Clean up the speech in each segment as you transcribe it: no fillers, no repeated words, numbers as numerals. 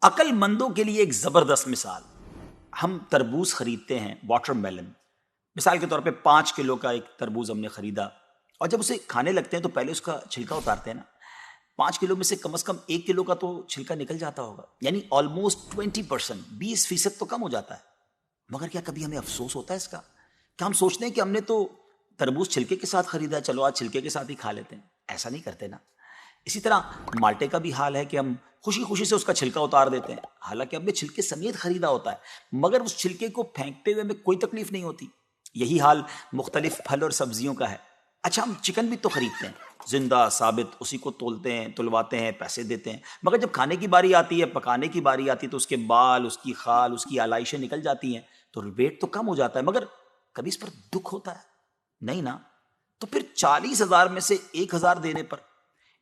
عقل مندوں کے لیے ایک زبردست مثال. ہم تربوز خریدتے ہیں، واٹر میلن. مثال کے طور پہ 5 کلو کا ایک تربوز ہم نے خریدا، اور جب اسے کھانے لگتے ہیں تو پہلے اس کا چھلکا اتارتے ہیں نا. 5 کلو میں سے کم از کم 1 کلو کا تو چھلکا نکل جاتا ہوگا، یعنی آلموسٹ 20%، 20% تو کم ہو جاتا ہے. مگر کیا کبھی ہمیں افسوس ہوتا ہے اس کا؟ کہ ہم سوچتے ہیں کہ ہم نے تو تربوز چھلکے کے ساتھ خریدا، چلو آج چھلکے کے ساتھ ہی کھا لیتے ہیں. ایسا نہیں کرتے نا. اسی طرح مالٹے کا بھی حال ہے کہ ہم خوشی خوشی سے اس کا چھلکا اتار دیتے ہیں، حالانکہ ہم نے چھلکے سمیت خریدا ہوتا ہے، مگر اس چھلکے کو پھینکتے ہوئے ہمیں کوئی تکلیف نہیں ہوتی. یہی حال مختلف پھل اور سبزیوں کا ہے. اچھا، ہم چکن بھی تو خریدتے ہیں، زندہ ثابت، اسی کو تولتے ہیں، تلواتے ہیں، پیسے دیتے ہیں، مگر جب کھانے کی باری آتی ہے، پکانے کی باری آتی ہے، تو اس کے بال، اس کی خال، اس کی آلائشیں نکل جاتی ہیں، تو ویٹ تو کم ہو جاتا ہے. مگر کبھی اس پر دکھ ہوتا ہے؟ نہیں نا. تو پھر 40,000 میں سے 1,000 دینے پر،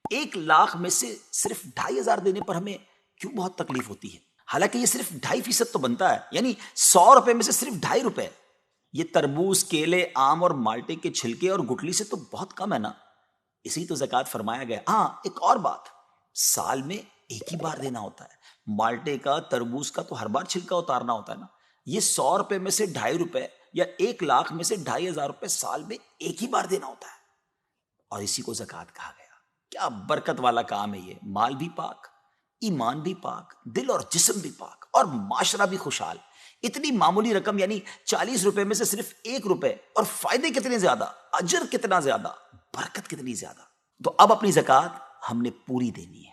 1,00,000 میں سے صرف 2,500 دینے پر ہمیں کیوں بہت تکلیف ہوتی ہے؟ حالانکہ یہ صرف 2.5% تو بنتا ہے، یعنی 100 روپے میں سے صرف 2.5 روپے. یہ تربوز، کیلے، آم اور مالٹے کے چھلکے اور گٹلی سے تو بہت کم ہے نا. اسی تو زکوٰۃ فرمایا گیا. ہاں، ایک اور بات، سال میں ایک ہی بار دینا ہوتا ہے. مالٹے کا، تربوز کا تو ہر بار چھلکا اتارنا ہوتا ہے نا. یہ 100 روپے میں سے 2.5 روپے یا 1,00,000 میں سے 2,500 روپے سال میں ایک ہی بار دینا ہوتا ہے، اور اسی کو زکوٰۃ کہا گیا. کیا برکت والا کام ہے یہ. مال بھی پاک، ایمان بھی پاک، دل اور جسم بھی پاک، اور معاشرہ بھی خوشحال. اتنی معمولی رقم، یعنی 40 روپے میں سے صرف 1 روپے، اور فائدے کتنے زیادہ، اجر کتنا زیادہ، برکت کتنی زیادہ. تو اب اپنی زکوٰۃ ہم نے پوری دینی ہے.